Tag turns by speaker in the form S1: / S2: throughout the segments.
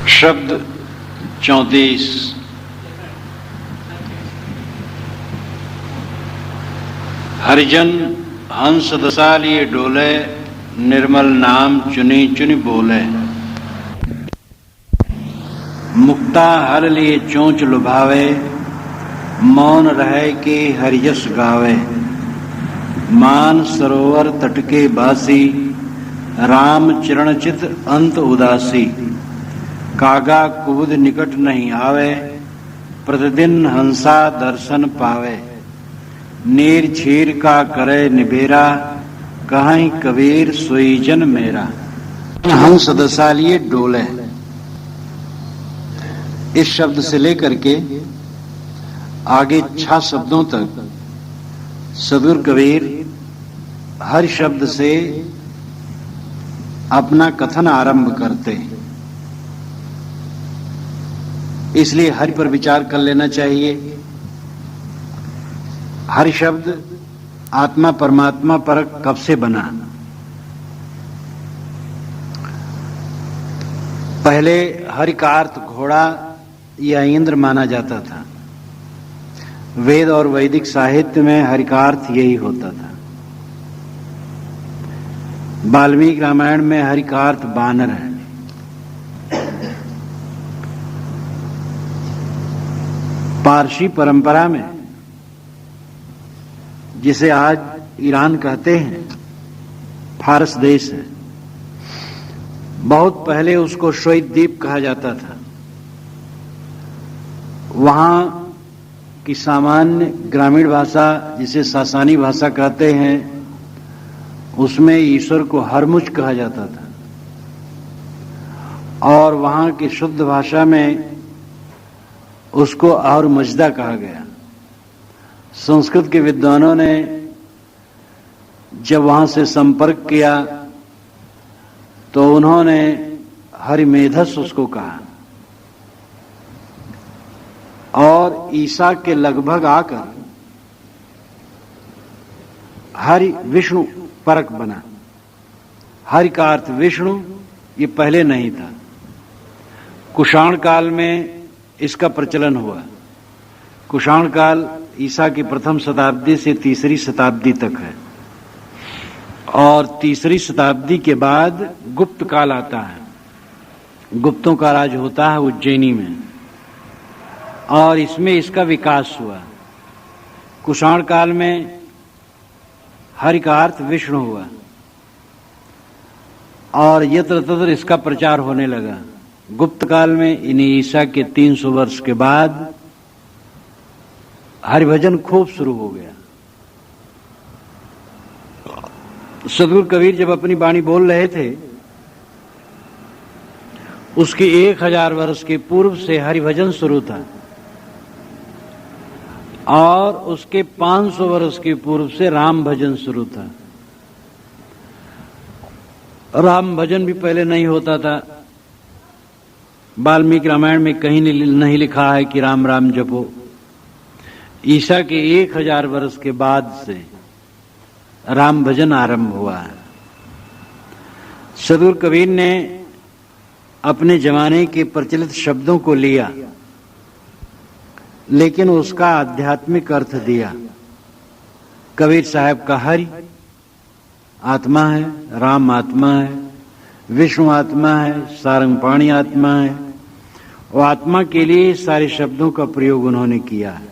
S1: शब्द 34। हरिजन हंस दशा लिए डोले, निर्मल नाम चुनी चुनी बोले। मुक्ता हर लिए चोंच लुभावे, मौन रहे के हरियस गावे। मान सरोवर तटके बासी, राम चरण चित अंत उदासी। कागा कुबुद निकट नहीं आवे, प्रतिदिन हंसा दर्शन पावे। नीर छीर का करे निबेरा, कहीं कबीर सोई जन मेरा। हंस दशा लिए डोले, इस शब्द से लेकर के आगे 6 शब्दों तक सदगुरु कबीर हर शब्द से अपना कथन आरंभ करते हैं। इसलिए हरि पर विचार कर लेना चाहिए। हरि शब्द आत्मा परमात्मा पर कब से बना? पहले हरि का अर्थ घोड़ा या इंद्र माना जाता था। वेद और वैदिक साहित्य में हरि का अर्थ यही होता था। वाल्मीकि रामायण में हरि का अर्थ बानर है। पारसी परंपरा में, जिसे आज ईरान कहते हैं, फारस देश है, बहुत पहले उसको श्वेत द्वीप कहा जाता था। वहां की सामान्य ग्रामीण भाषा, जिसे सासानी भाषा कहते हैं, उसमें ईश्वर को हरमुच कहा जाता था। और वहां की शुद्ध भाषा में उसको और मजदा कहा गया। संस्कृत के विद्वानों ने जब वहां से संपर्क किया तो उन्होंने हरिमेधस उसको कहा। और ईसा के लगभग आकर हरि विष्णु परक बना। हरि का अर्थ विष्णु, ये पहले नहीं था। कुषाण काल में इसका प्रचलन हुआ। कुषाण काल ईसा की प्रथम शताब्दी से तीसरी शताब्दी तक है। और तीसरी शताब्दी के बाद गुप्त काल आता है। गुप्तों का राज होता है उज्जैनी में, और इसमें इसका विकास हुआ। कुषाण काल में हरि का अर्थ विष्णु हुआ और यत्र तत्र इसका प्रचार होने लगा। गुप्त काल में इन्हीं ईसा के 300 वर्ष के बाद हरिभजन खूब शुरू हो गया। सदगुरु कबीर जब अपनी वाणी बोल रहे थे, उसके 1000 वर्ष के पूर्व से हरिभजन शुरू था। और उसके 500 वर्ष के पूर्व से राम भजन शुरू था। राम भजन भी पहले नहीं होता था। वाल्मीकि रामायण में कहीं नहीं लिखा है कि राम राम जपो। ईसा के 1000 वर्ष के बाद से राम भजन आरंभ हुआ है। सदगुरु कबीर ने अपने जमाने के प्रचलित शब्दों को लिया, लेकिन उसका आध्यात्मिक अर्थ दिया। कबीर साहब का हरि आत्मा है, राम आत्मा है, विष्णु आत्मा है, सारंगपाणी आत्मा है। और आत्मा के लिए सारे शब्दों का प्रयोग उन्होंने किया है।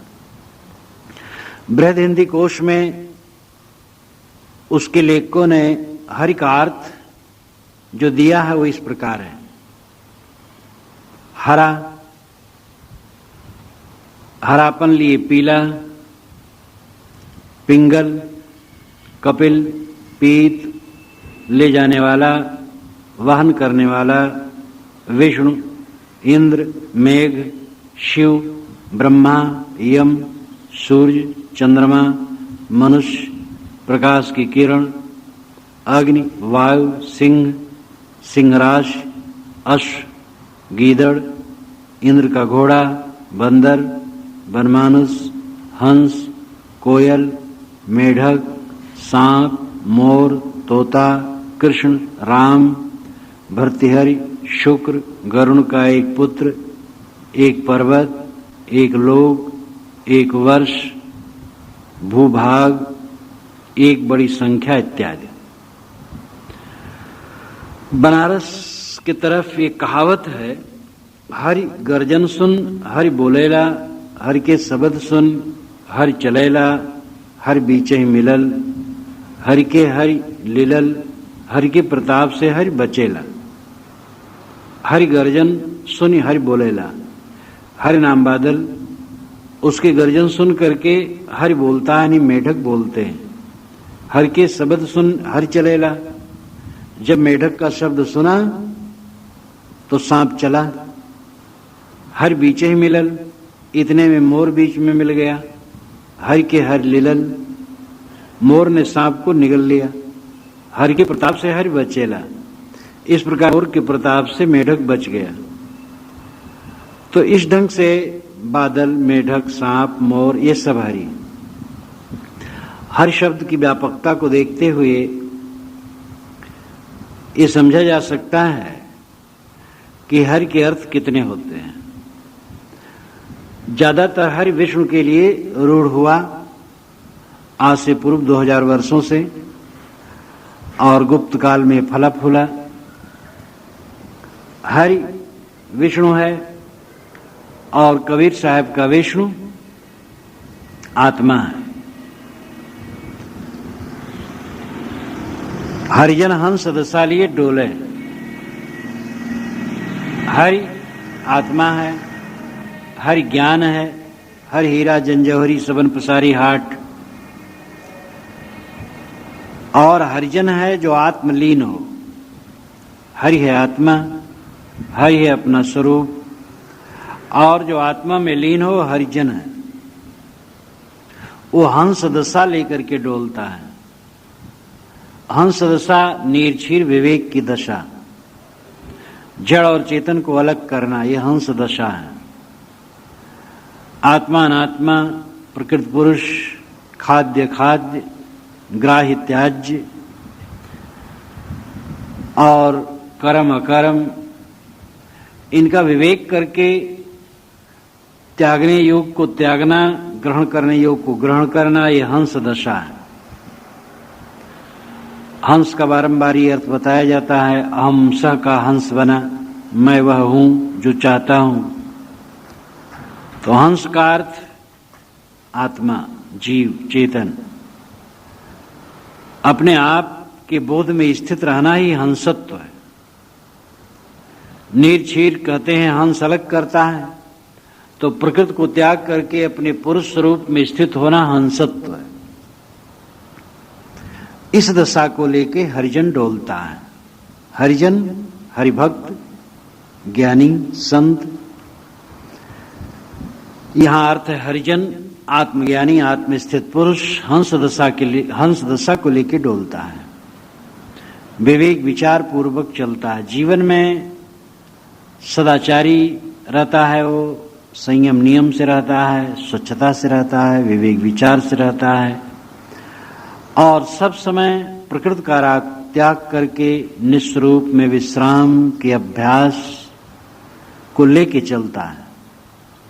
S1: बृहद हिंदी कोश में उसके लेखकों ने हरि का अर्थ जो दिया है वो इस प्रकार है। हरा, हरापन लिए पीला। पिंगल, कपिल, पीत, ले जाने वाला, वहन करने वाला। विष्णु, इंद्र, मेघ, शिव, ब्रह्मा, यम, सूर्य, चंद्रमा, मनुष्य, प्रकाश की किरण, अग्नि, वायु, सिंह, सिंहराज, अश्व, गीदड़, इंद्र का घोड़ा, बंदर, बनमानुष, हंस, कोयल, मेढक, सांप, मोर, तोता, कृष्ण, राम, भर्तृहरि, शुक्र, गरुण का एक पुत्र, एक पर्वत, एक लोक, एक वर्ष, भूभाग, एक बड़ी संख्या इत्यादि। बनारस की तरफ एक कहावत है, हरि गर्जन सुन हरि बोलेला, हरि के शब्द सुन हरि चलेला, हरि बीचे ही मिलल, हरि के हरि लिलल, हरि के प्रताप से हरि बचेला। हरि गर्जन सुनी हरि बोलेला, हरि नाम बादल, उसके गर्जन सुन करके हरि बोलता है, नहीं मेढक बोलते हैं। हरि के शब्द सुन हरि चलेला, जब मेढक का शब्द सुना तो सांप चला। हरि बीचे ही मिलल, इतने में मोर बीच में मिल गया। हरि के हरि लिलल, मोर ने सांप को निगल लिया। हरि के प्रताप से हरि बचेला, इस प्रकार मोर के प्रताप से मेढक बच गया। तो इस ढंग से बादल, मेढक, सांप, मोर ये सब हरि। हर शब्द की व्यापकता को देखते हुए ये समझा जा सकता है कि हरि के अर्थ कितने होते हैं। ज्यादातर हरि विष्णु के लिए रूढ़ हुआ आज से पूर्व 2000 वर्षों से, और गुप्त काल में फला फूला। हरि विष्णु है और कबीर साहब का विष्णु आत्मा है। हरिजन हंस दशा लिए डोले, हरि आत्मा है, हरि ज्ञान है, हरि हीरा जंजौहरी सबन पसारी हाट, और हरिजन है जो आत्मलीन हो। हरि है आत्मा, हरि है अपना स्वरूप, और जो आत्मा में लीन हो हरिजन है। वो हंस दशा लेकर के डोलता है। हंस दशा निर्क्षीर विवेक की दशा, जड़ और चेतन को अलग करना, यह हंस दशा है। आत्मा अनात्मा, प्रकृत पुरुष, खाद्य खाद्य, ग्राह्य त्याज्य, और कर्म अकर्म, इनका विवेक करके त्यागने योग को त्यागना, ग्रहण करने योग को ग्रहण करना, यह हंस दशा है। हंस का बारंबार ये अर्थ बताया जाता है, अहम सह का हंस बना, मैं वह हूं जो चाहता हूं। तो हंस का अर्थ आत्मा, जीव, चेतन, अपने आप के बोध में स्थित रहना ही हंसत्व है। निर्क्षीर कहते हैं हंस अलग करता है, तो प्रकृति को त्याग करके अपने पुरुष स्वरूप में स्थित होना हंसत्व है। इस दशा को लेके हरिजन डोलता है। हरिजन हरिभक्त, ज्ञानी, संत। यहां अर्थ है हरिजन आत्मज्ञानी, आत्मस्थित पुरुष हंस दशा को लेके डोलता है। विवेक विचार पूर्वक चलता है। जीवन में सदाचारी रहता है, वो संयम नियम से रहता है, स्वच्छता से रहता है, विवेक विचार से रहता है, और सब समय प्रकृति का राग त्याग करके निस्वरूप में विश्राम के अभ्यास को लेके चलता है।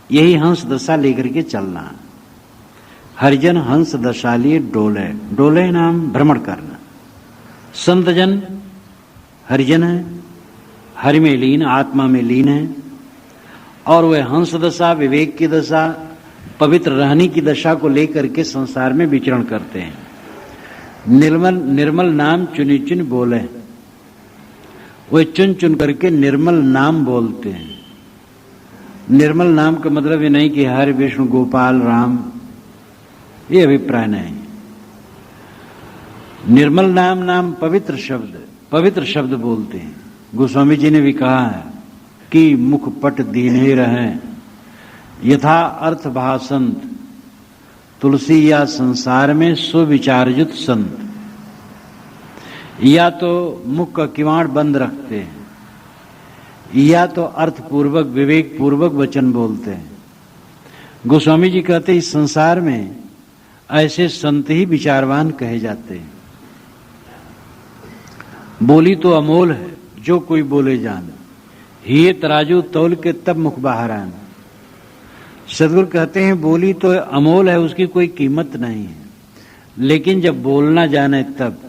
S1: यही हंस दशा लेकर के चलना है। हरिजन हंस दशा लिए डोले, डोले नाम भ्रमण करना। संतजन हरिजन है, हरि में लीन, आत्मा में लीन है, और वह हंस दशा, विवेक की दशा, पवित्र रहने की दशा को लेकर के संसार में विचरण करते हैं। निर्मल नाम चुनी चुन बोले, वे चुन चुन करके निर्मल नाम बोलते हैं। निर्मल नाम का मतलब ये नहीं कि हरि विष्णु गोपाल राम, ये अभिप्राय नहीं। निर्मल नाम, नाम पवित्र शब्द बोलते हैं। गोस्वामी जी ने भी कहा है कि मुख पट दीने रहे, यथा अर्थ भाषंत, तुलसी या संसार में सुविचारयुत संत। या तो मुख का किवाड़ बंद रखते हैं, या तो अर्थपूर्वक विवेक पूर्वक वचन बोलते हैं। गोस्वामी जी कहते हैं इस संसार में ऐसे संत ही विचारवान कहे जाते हैं। बोली तो अमोल है, जो कोई बोले जाने, ये तराजू तौल के तब मुख बाहर आन। सदगुरु कहते हैं बोली तो अमोल है, उसकी कोई कीमत नहीं है, लेकिन जब बोलना जाने तब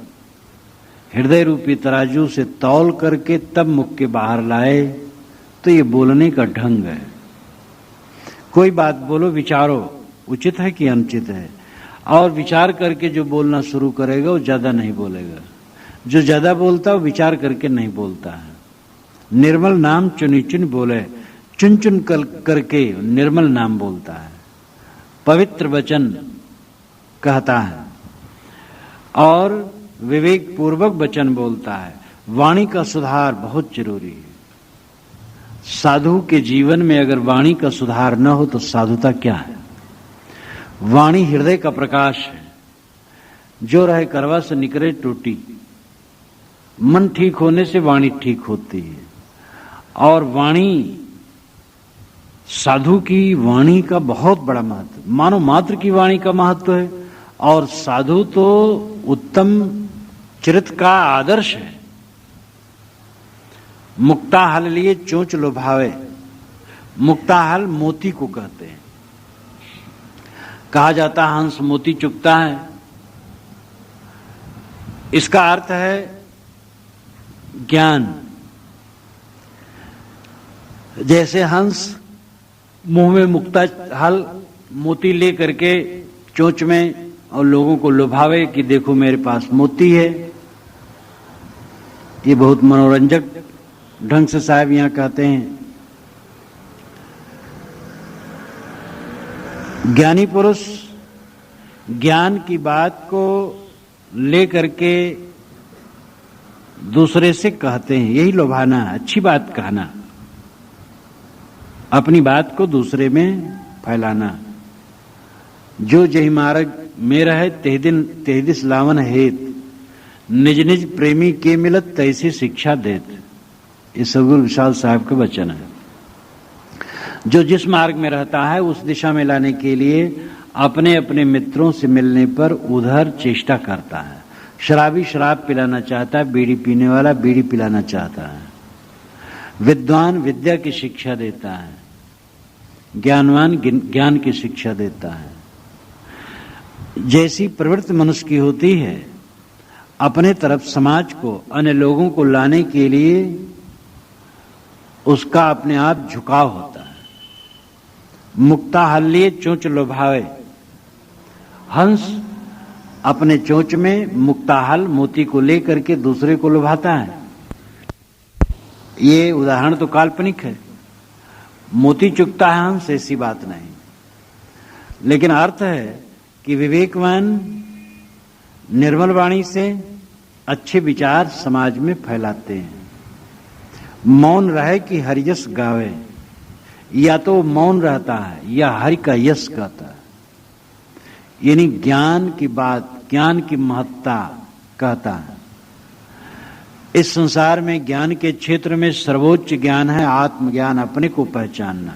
S1: हृदय रूपी तराजू से तौल करके तब मुख के बाहर लाए, तो ये बोलने का ढंग है। कोई बात बोलो, विचारो उचित है कि अनुचित है, और विचार करके जो बोलना शुरू करेगा वो ज्यादा नहीं बोलेगा। जो ज्यादा बोलता है वो विचार करके नहीं बोलता है। निर्मल नाम चुनी चुन बोले, चुन चुन करके निर्मल नाम बोलता है, पवित्र वचन कहता है और विवेक पूर्वक वचन बोलता है। वाणी का सुधार बहुत जरूरी है। साधु के जीवन में अगर वाणी का सुधार न हो तो साधुता क्या है? वाणी हृदय का प्रकाश है। जो रहे करवा से निकले टूटी। मन ठीक होने से वाणी ठीक होती है। और वाणी, साधु की वाणी का बहुत बड़ा महत्व, मानो मात्र की वाणी का महत्व है। और साधु तो उत्तम चरित्र का आदर्श है। मुक्ताहल लिए चोंच लुभावे। मुक्ताहल मोती को कहते हैं। कहा जाता है हंस मोती चुगता है। इसका अर्थ है ज्ञान। जैसे हंस मुंह में मुक्ताहल मोती ले करके चोंच में और लोगों को लुभावे कि देखो मेरे पास मोती है। ये बहुत मनोरंजक ढंग से साहब यहां कहते हैं। ज्ञानी पुरुष ज्ञान की बात को लेकर के दूसरे से कहते हैं, यही लुभाना, अच्छी बात कहना, अपनी बात को दूसरे में फैलाना। जो जही मार्ग में रहे तेह दिस लावन हेत, निज निज प्रेमी के मिलत तैसी शिक्षा देत। ये सदगुरु विशाल साहब का वचन है। जो जिस मार्ग में रहता है उस दिशा में लाने के लिए अपने अपने मित्रों से मिलने पर उधर चेष्टा करता है। शराबी शराब पिलाना चाहता है, बीड़ी पीने वाला बीड़ी पिलाना चाहता है। विद्वान विद्या की शिक्षा देता है, ज्ञानवान ज्ञान की शिक्षा देता है। जैसी प्रवृत्ति मनुष्य की होती है, अपने तरफ समाज को, अन्य लोगों को लाने के लिए उसका अपने आप झुकाव होता है। मुक्ताहल लिए चोंच लुभावे। हंस अपने चोंच में मुक्ताहल मोती को लेकर के दूसरे को लुभाता है। ये उदाहरण तो काल्पनिक है। मोती चुगता है हंस, ऐसी बात नहीं, लेकिन अर्थ है कि विवेकवान निर्मल वाणी से अच्छे विचार समाज में फैलाते हैं। मौन रहे कि हरि यश गावे। या तो मौन रहता है या हरि का यश गाता है, यानी ज्ञान की बात, ज्ञान की महत्ता कहता है। इस संसार में ज्ञान के क्षेत्र में सर्वोच्च ज्ञान है आत्मज्ञान। अपने को पहचानना,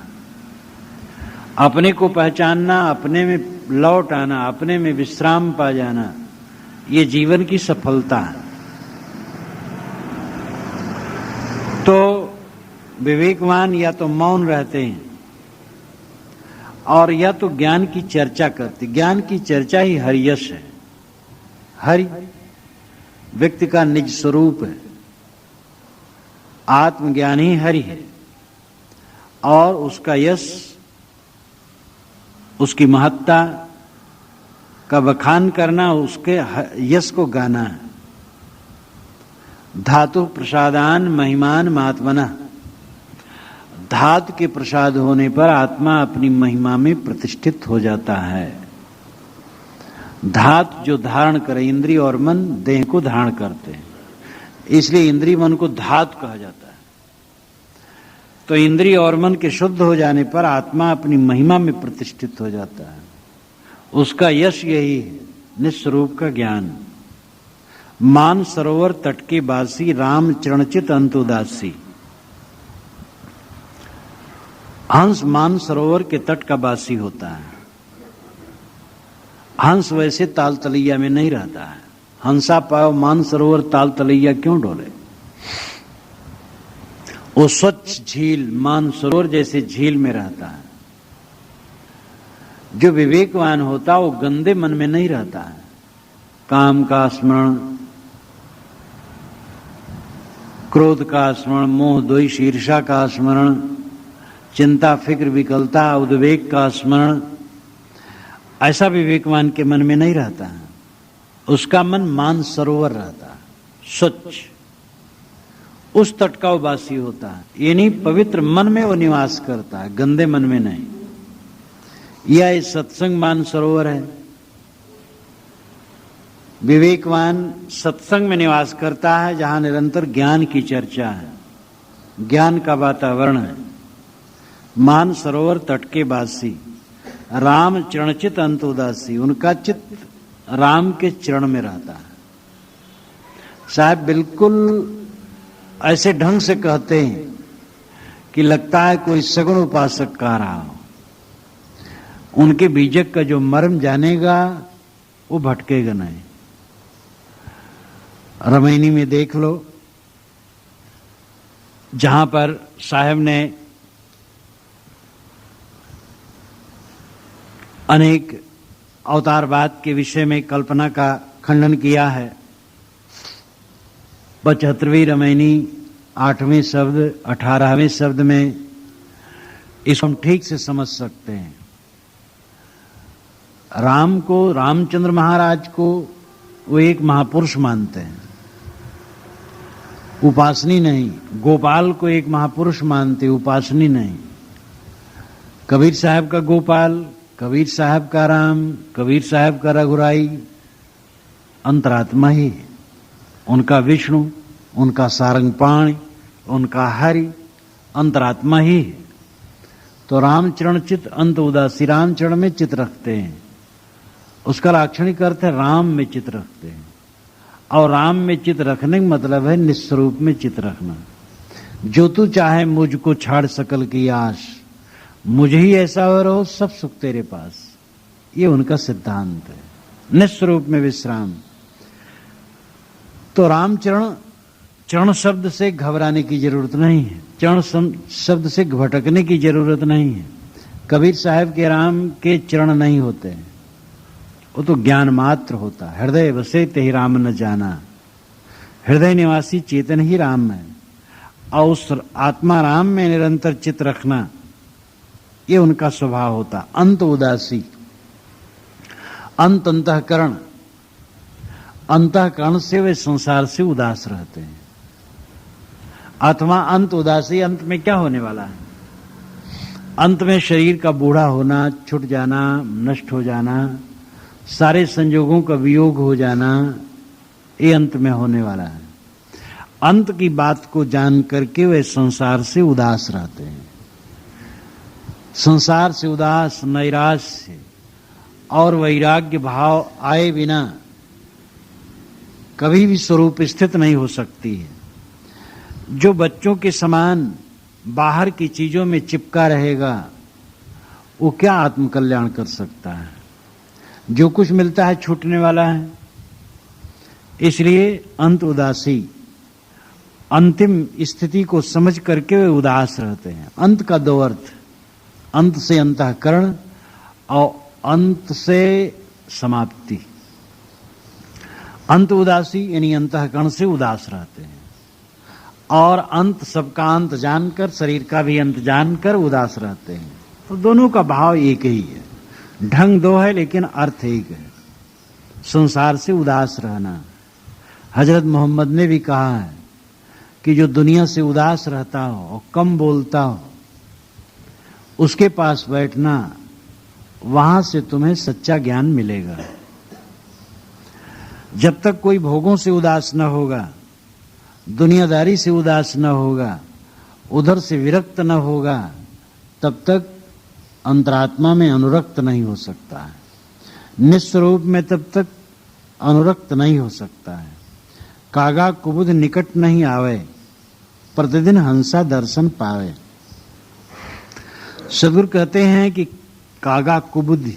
S1: अपने को पहचानना, अपने में लौट आना, अपने में विश्राम पा जाना, ये जीवन की सफलता है। तो विवेकवान या तो मौन रहते हैं और या तो ज्ञान की चर्चा करते। ज्ञान की चर्चा ही हरियश है। हरि व्यक्ति का निज स्वरूप है। आत्मज्ञान ही हरि है और उसका यश, उसकी महत्ता का बखान करना, उसके यश को गाना है। धातु प्रसादान महिमान महात्मना। धातु के प्रसाद होने पर आत्मा अपनी महिमा में प्रतिष्ठित हो जाता है। धातु जो धारण करे, इंद्रिय और मन देह को धारण करते हैं, इसलिए इंद्रिय मन को धातु कहा जाता है। तो इंद्रिय और मन के शुद्ध हो जाने पर आत्मा अपनी महिमा में प्रतिष्ठित हो जाता है। उसका यश यही है, निस्वरूप का ज्ञान। मान सरोवर तट के बासी, राम चरणचित अंतुदासी। हंस मान सरोवर के तट का बासी होता है। हंस वैसे ताल तलैया में नहीं रहता है। हंसा पाओ मान सरोवर ताल तलैया क्यों डोले? वो स्वच्छ झील, मानसरोवर जैसे झील में रहता है। जो विवेकवान होता वो गंदे मन में नहीं रहता है। काम का स्मरण, क्रोध का स्मरण, मोह द्वेष ईर्ष्या का स्मरण, चिंता फिक्र विकलता उद्वेग का स्मरण, ऐसा विवेकवान के मन में नहीं रहता है। उसका मन मानसरोवर रहता है, स्वच्छ, उस तट का वासी होता है। यानी पवित्र मन में वो निवास करता है, गंदे मन में नहीं। यह सत्संग मानसरोवर है। विवेकवान सत्संग में निवास करता है जहां निरंतर ज्ञान की चर्चा है, ज्ञान का वातावरण है। मानसरोवर तट के वासी, राम चरणचित अंत उदासी, उनका चित्त राम के चरण में रहता है। साहब बिल्कुल ऐसे ढंग से कहते हैं कि लगता है कोई सगुण उपासक कह रहा हो। उनके बीजक का जो मर्म जानेगा वो भटकेगा नहीं। रामायणी में देख लो, जहां पर साहब ने अनेक अवतारवाद के विषय में कल्पना का खंडन किया है। 75वीं रामायणी 8वें शब्द 18वें शब्द में इसको हम ठीक से समझ सकते हैं। राम को, रामचंद्र महाराज को वो एक महापुरुष मानते हैं, उपासनी नहीं। गोपाल को एक महापुरुष मानते, उपासनी नहीं। कबीर साहब का गोपाल, कबीर साहब का राम, कबीर साहब का रघुराई अंतरात्मा ही है। उनका विष्णु, उनका सारंगपाणी, उनका हरि अंतरात्मा ही है। तो रामचरण चित अंत उदासी, रामचरण में चित रखते हैं। उसका लाक्षणिक अर्थ है राम में चित रखते हैं। और राम में चित रखने का मतलब है निस्वरूप में चित रखना। जो तू चाहे मुझको छाड़ सकल की आश, मुझे ही ऐसा हो रहो सब सुख तेरे पास। ये उनका सिद्धांत है, निस्वरूप में विश्राम। तो रामचरण, चरण शब्द से घबराने की जरूरत नहीं है, चरण शब्द से भटकने की जरूरत नहीं है। कबीर साहब के राम के चरण नहीं होते हैं, वो तो ज्ञान मात्र होता है। हृदय बसे ते ही राम न जाना, हृदय निवासी चेतन ही राम है। और उस आत्मा राम में निरंतर चित रखना, ये उनका स्वभाव होता। अंत उदासी, अंत अंतःकरण, अंतःकरण से वे संसार से उदास रहते हैं। अथवा अंत उदासी, अंत में क्या होने वाला है? अंत में शरीर का बूढ़ा होना, छूट जाना, नष्ट हो जाना, सारे संजोगों का वियोग हो जाना, ये अंत में होने वाला है। अंत की बात को जान करके वे संसार से उदास रहते हैं। संसार से उदास, नैराश्य और वैराग्य भाव आए बिना कभी भी स्वरूप स्थित नहीं हो सकती है। जो बच्चों के समान बाहर की चीजों में चिपका रहेगा, वो क्या आत्मकल्याण कर सकता है? जो कुछ मिलता है छूटने वाला है। इसलिए अंत उदासी, अंतिम स्थिति को समझ करके वे उदास रहते हैं। अंत का दो अर्थ, अंत से अंतःकरण और अंत से समाप्ति। अंत उदासी यानी अंतःकरण से उदास रहते हैं, और अंत सबका अंत जानकर, शरीर का भी अंत जानकर उदास रहते हैं। तो दोनों का भाव एक ही है, ढंग दो है लेकिन अर्थ एक है। संसार से उदास रहना। हजरत मोहम्मद ने भी कहा है कि जो दुनिया से उदास रहता हो और कम बोलता हो, उसके पास बैठना, वहां से तुम्हें सच्चा ज्ञान मिलेगा। जब तक कोई भोगों से उदास न होगा, दुनियादारी से उदास न होगा, उधर से विरक्त न होगा, तब तक अंतरात्मा में अनुरक्त नहीं हो सकता है। निस्वरूप में तब तक अनुरक्त नहीं हो सकता है। कागा कुबुद निकट नहीं आवे, प्रतिदिन हंसा दर्शन पावे। सदगुरु कहते हैं कि कागा कुबुद्ध,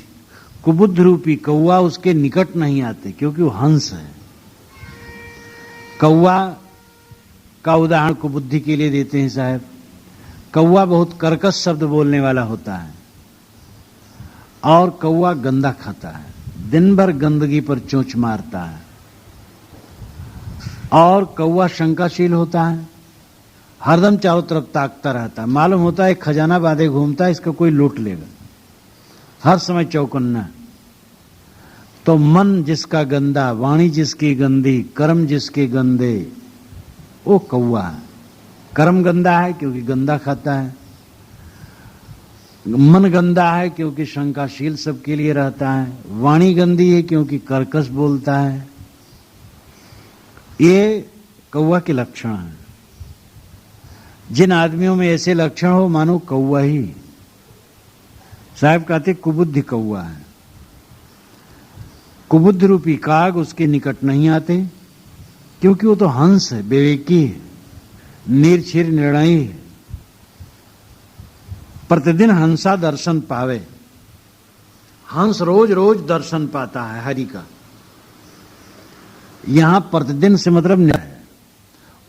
S1: कुबुद्ध रूपी कौवा उसके निकट नहीं आते, क्योंकि वो हंस है। कौवा का उदाहरण कुबुद्धि के लिए देते हैं साहब। कौवा बहुत कर्कश शब्द बोलने वाला होता है और कौवा गंदा खाता है, दिन भर गंदगी पर चोंच मारता है। और कौवा शंकाशील होता है, हरदम चारों तरफ ताकता रहता है, मालूम होता है खजाना बांधे घूमता है, इसका कोई लूट लेगा, हर समय चौकन्ना। तो मन जिसका गंदा, वाणी जिसकी गंदी, कर्म जिसके गंदे, वो कौवा है। कर्म गंदा है क्योंकि गंदा खाता है, मन गंदा है क्योंकि शंकाशील सबके लिए रहता है, वाणी गंदी है क्योंकि कर्कश बोलता है। ये कौवा के लक्षण हैं। जिन आदमियों में ऐसे लक्षण हो मानो कौवा ही, साहब कहते कुबुद्धि कौवा है। कुबुद्धि रूपी काग उसके निकट नहीं आते क्योंकि वो तो हंस है, विवेकी है, निर्छिर निर्णयी है, प्रतिदिन हंसा दर्शन पावे। हंस रोज रोज दर्शन पाता है हरि का। यहां प्रतिदिन से मतलब नहीं है,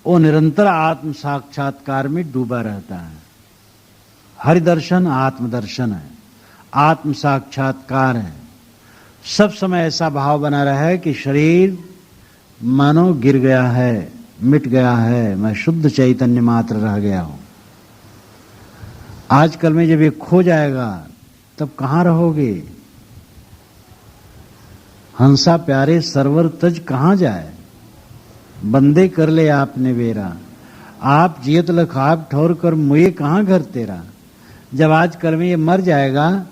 S1: वो निरंतर आत्म साक्षात्कार में डूबा रहता है। हरि दर्शन आत्मदर्शन है, आत्म साक्षात्कार है। सब समय ऐसा भाव बना रहा है कि शरीर मानो गिर गया है, मिट गया है, मैं शुद्ध चैतन्य मात्र रह गया हूं। आजकल में जब ये खो जाएगा तब कहां रहोगे? हंसा प्यारे सरवर तज कहां जाए, बंदे कर ले आपने बेरा, आप जियत लख आप ठौर कर मुझे कहां घर तेरा। जब आजकल में ये मर जाएगा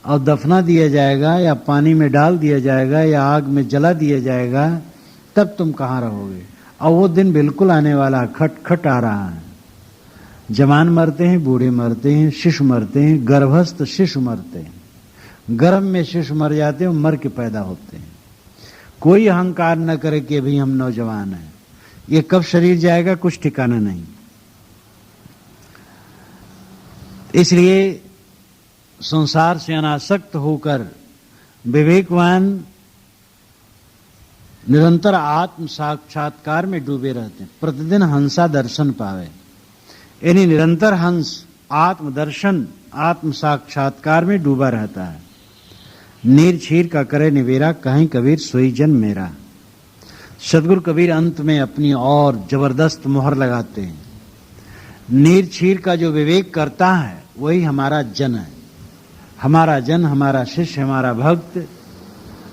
S1: और दफना दिया जाएगा या पानी में डाल दिया जाएगा या आग में जला दिया जाएगा, तब तुम कहां रहोगे? और वो दिन बिल्कुल आने वाला, खटखट आ रहा है। जवान मरते हैं, बूढ़े मरते हैं, शिशु मरते हैं, गर्भस्थ शिशु मरते हैं, गर्भ में शिशु मर जाते हैं, मर के पैदा होते हैं। कोई अहंकार न करे कि अभी हम नौजवान हैं। ये कब शरीर जाएगा कुछ ठिकाना नहीं। इसलिए संसार से अनासक्त होकर विवेकवान निरंतर आत्म साक्षात्कार में डूबे रहते हैं, प्रतिदिन हंसा दर्शन पावे। यानी निरंतर हंस आत्मदर्शन आत्म साक्षात्कार में डूबा रहता है। नीर छीर का करे निवेरा, कहीं कबीर सोई जन मेरा। सदगुरु कबीर अंत में अपनी और जबरदस्त मोहर लगाते हैं। नीर छीर का जो विवेक करता है वही हमारा जन है। हमारा जन, हमारा शिष्य, हमारा भक्त,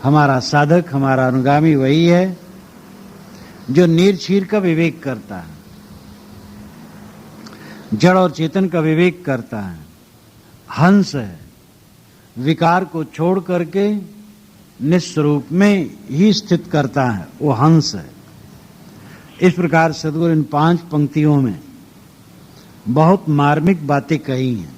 S1: हमारा साधक, हमारा अनुगामी वही है जो नीर छीर का विवेक करता है, जड़ और चेतन का विवेक करता है। हंस है, विकार को छोड़ करके निस्वरूप में ही स्थित करता है, वो हंस है। इस प्रकार सद्गुरु इन 5 पंक्तियों में बहुत मार्मिक बातें कही हैं।